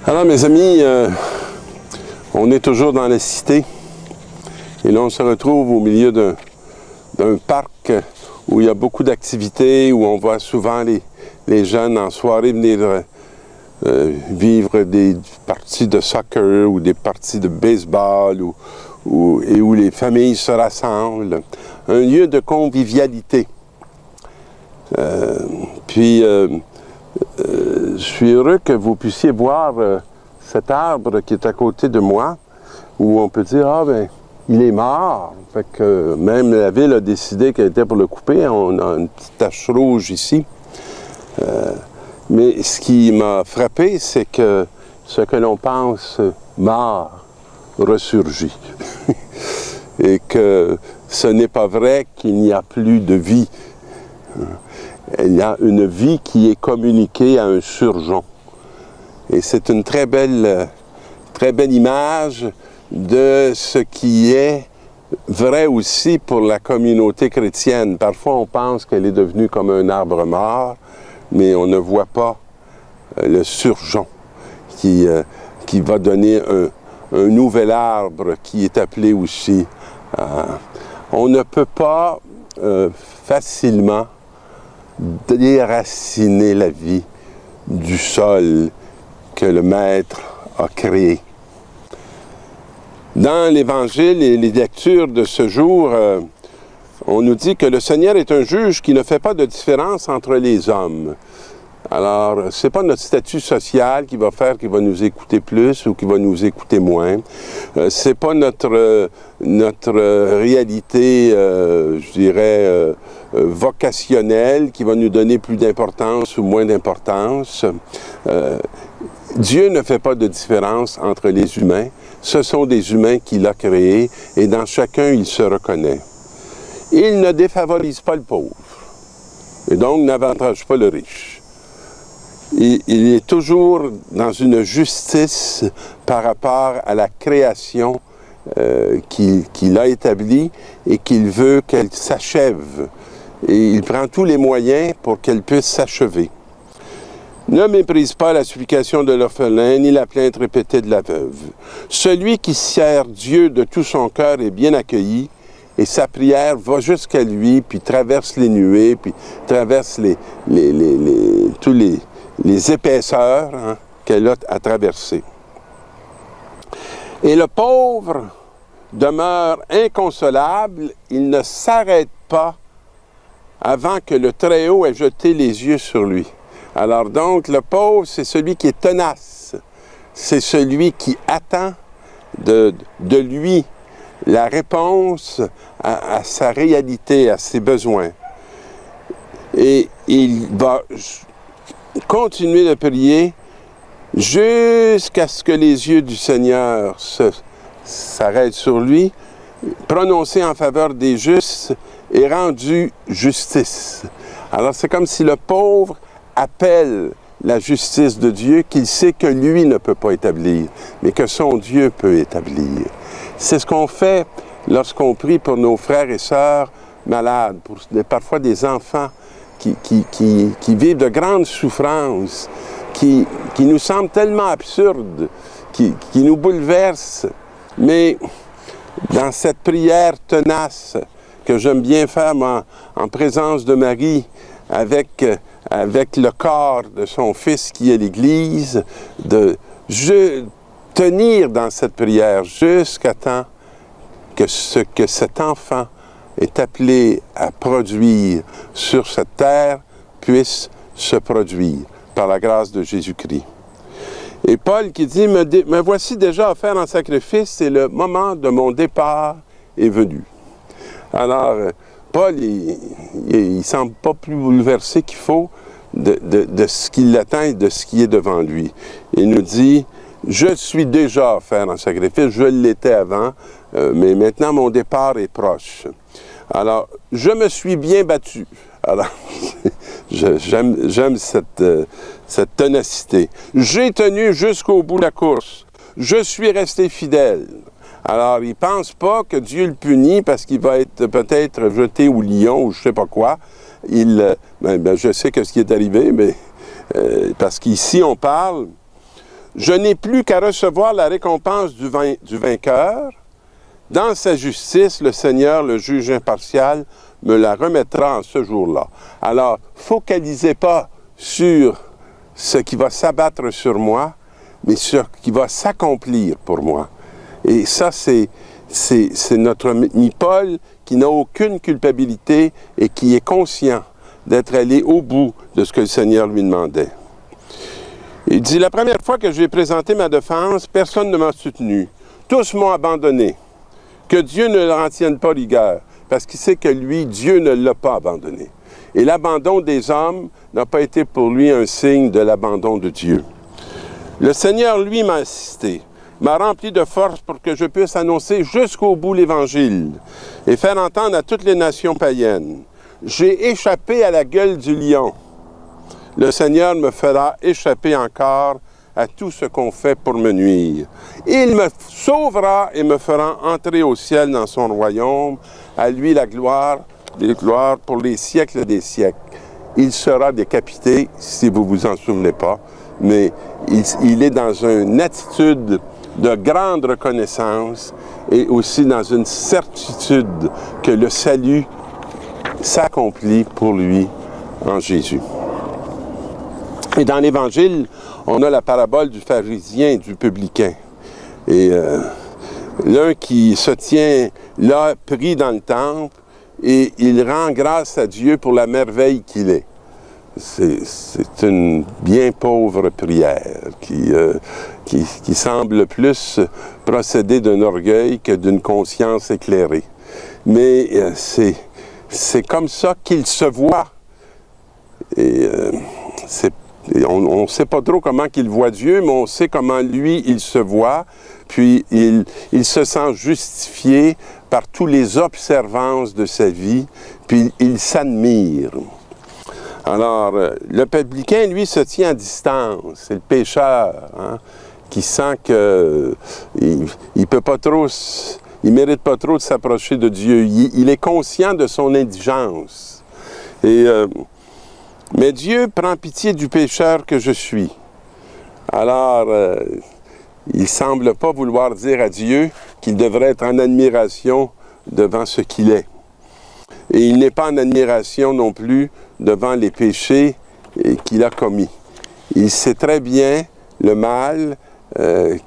Alors mes amis, on est toujours dans la cité et là on se retrouve au milieu d'un parc où il y a beaucoup d'activités, où on voit souvent les jeunes en soirée venir vivre des parties de soccer ou des parties de baseball et où les familles se rassemblent. Un lieu de convivialité. Je suis heureux que vous puissiez voir cet arbre qui est à côté de moi, où on peut dire, ah ben, il est mort. Fait que même la ville a décidé qu'elle était pour le couper. On a une petite tache rouge ici. Mais ce qui m'a frappé, c'est que ce que l'on pense mort ressurgit. Et que ce n'est pas vrai qu'il n'y a plus de vie. Il y a une vie qui est communiquée à un surgeon. Et c'est une très belle image de ce qui est vrai aussi pour la communauté chrétienne. Parfois, on pense qu'elle est devenue comme un arbre mort, mais on ne voit pas le surgeon qui va donner un nouvel arbre qui est appelé aussi. On ne peut pas facilement déraciner la vie du sol que le Maître a créé. Dans l'Évangile et les lectures de ce jour, on nous dit que le Seigneur est un juge qui ne fait pas de différence entre les hommes. Alors, ce n'est pas notre statut social qui va faire qu'il va nous écouter plus ou qu'il va nous écouter moins. Ce n'est pas notre réalité, je dirais, vocationnelle qui va nous donner plus d'importance ou moins d'importance. Dieu ne fait pas de différence entre les humains. Ce sont des humains qu'il a créés et dans chacun, il se reconnaît. Il ne défavorise pas le pauvre et donc n'avantage pas le riche. Il est toujours dans une justice par rapport à la création qu'il a établie et qu'il veut qu'elle s'achève. Et il prend tous les moyens pour qu'elle puisse s'achever. Ne méprise pas la supplication de l'orphelin, ni la plainte répétée de la veuve. Celui qui sert Dieu de tout son cœur est bien accueilli, et sa prière va jusqu'à lui, puis traverse les nuées, puis traverse tous les épaisseurs qu'elle a à traverser. Et le pauvre demeure inconsolable, il ne s'arrête pas avant que le Très-Haut ait jeté les yeux sur lui. Alors donc, le pauvre, c'est celui qui est tenace, c'est celui qui attend de lui la réponse à sa réalité, à ses besoins. Et il va continuer de prier jusqu'à ce que les yeux du Seigneur s'arrêtent sur lui, prononcer en faveur des justes et rendu justice. Alors c'est comme si le pauvre appelle la justice de Dieu qu'il sait que lui ne peut pas établir, mais que son Dieu peut établir. C'est ce qu'on fait lorsqu'on prie pour nos frères et sœurs malades, pour parfois des enfants qui vivent de grandes souffrances, qui nous semblent tellement absurdes, qui nous bouleversent. Mais dans cette prière tenace que j'aime bien faire en présence de Marie, avec le corps de son Fils qui est l'Église, de tenir dans cette prière jusqu'à temps que ce que cet enfant est appelé à produire sur cette terre puisse se produire par la grâce de Jésus-Christ. Et Paul qui dit, me voici déjà offert en sacrifice et le moment de mon départ est venu. Alors, Paul, il ne semble pas plus bouleversé qu'il faut de ce qui l'attend et de ce qui est devant lui. Il nous dit, je suis déjà offert en sacrifice, je l'étais avant, mais maintenant mon départ est proche. Alors, je me suis bien battu. Alors, j'aime cette ténacité. J'ai tenu jusqu'au bout de la course. Je suis resté fidèle. Alors, il ne pense pas que Dieu le punit parce qu'il va être peut-être jeté au lion ou je ne sais pas quoi. Je sais que ce qui est arrivé, mais parce qu'ici, on parle Je n'ai plus qu'à recevoir la récompense du vainqueur. Dans sa justice, le Seigneur, le juge impartial, me la remettra en ce jour-là. Alors, focalisez pas sur ce qui va s'abattre sur moi, mais sur ce qui va s'accomplir pour moi. Et ça, c'est notre ami Paul qui n'a aucune culpabilité et qui est conscient d'être allé au bout de ce que le Seigneur lui demandait. Il dit, la première fois que j'ai présenté ma défense, personne ne m'a soutenu. Tous m'ont abandonné. Que Dieu ne leur en tienne pas rigueur, parce qu'il sait que lui, Dieu ne l'a pas abandonné. Et l'abandon des hommes n'a pas été pour lui un signe de l'abandon de Dieu. Le Seigneur, lui, m'a assisté, m'a rempli de force pour que je puisse annoncer jusqu'au bout l'Évangile et faire entendre à toutes les nations païennes. J'ai échappé à la gueule du lion. Le Seigneur me fera échapper encore à tout ce qu'on fait pour me nuire. Il me sauvera et me fera entrer au ciel dans son royaume. À lui la gloire, les gloires pour les siècles des siècles. Il sera décapité, si vous vous en souvenez pas, mais il est dans une attitude de grande reconnaissance et aussi dans une certitude que le salut s'accomplit pour lui en Jésus. Et dans l'Évangile, on a la parabole du pharisien et du publicain. Et l'un qui se tient là, pris dans le temple, et il rend grâce à Dieu pour la merveille qu'il est. C'est une bien pauvre prière qui semble plus procéder d'un orgueil que d'une conscience éclairée. Mais c'est comme ça qu'il se voit. Et on ne sait pas trop comment il voit Dieu, mais on sait comment lui, il se voit. Puis il se sent justifié par toutes les observances de sa vie, puis il s'admire. Alors, le publicain, lui, se tient à distance. C'est le pécheur, hein, qui sent qu'il ne peut pas trop, il mérite pas trop de s'approcher de Dieu. Il est conscient de son indigence. Mais Dieu prend pitié du pécheur que je suis. Alors, il ne semble pas vouloir dire à Dieu qu'il devrait être en admiration devant ce qu'il est. Et il n'est pas en admiration non plus devant les péchés qu'il a commis. Il sait très bien le mal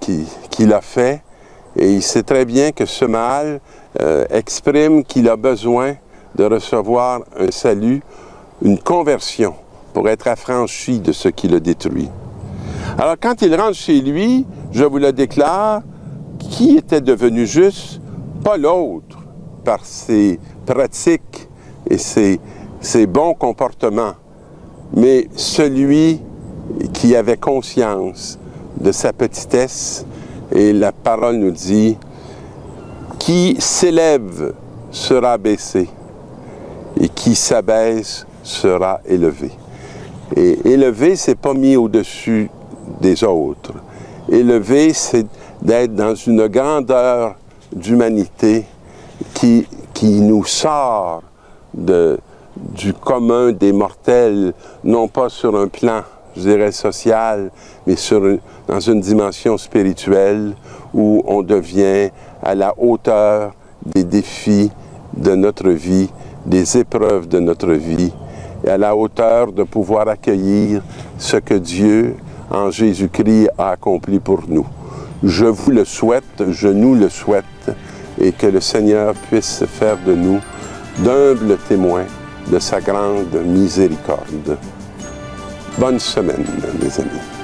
qu'il a fait, et il sait très bien que ce mal exprime qu'il a besoin de recevoir un salut, une conversion, pour être affranchi de ce qui le détruit. Alors quand il rentre chez lui, je vous le déclare, qui était devenu juste? Pas l'autre, par ses pratiques et ses bons comportements, mais celui qui avait conscience de sa petitesse. Et la parole nous dit, qui s'élève sera baissé, et qui s'abaisse sera élevé. Et élevé, c'est pas mis au-dessus des autres. Élevé, c'est d'être dans une grandeur d'humanité qui nous sort du commun des mortels, non pas sur un plan, je dirais, social, mais dans une dimension spirituelle où on devient à la hauteur des défis de notre vie, des épreuves de notre vie, et à la hauteur de pouvoir accueillir ce que Dieu, en Jésus-Christ, a accompli pour nous. Je vous le souhaite, je nous le souhaite, et que le Seigneur puisse faire de nous d'humbles témoins de sa grande miséricorde. Bonne semaine, mes amis.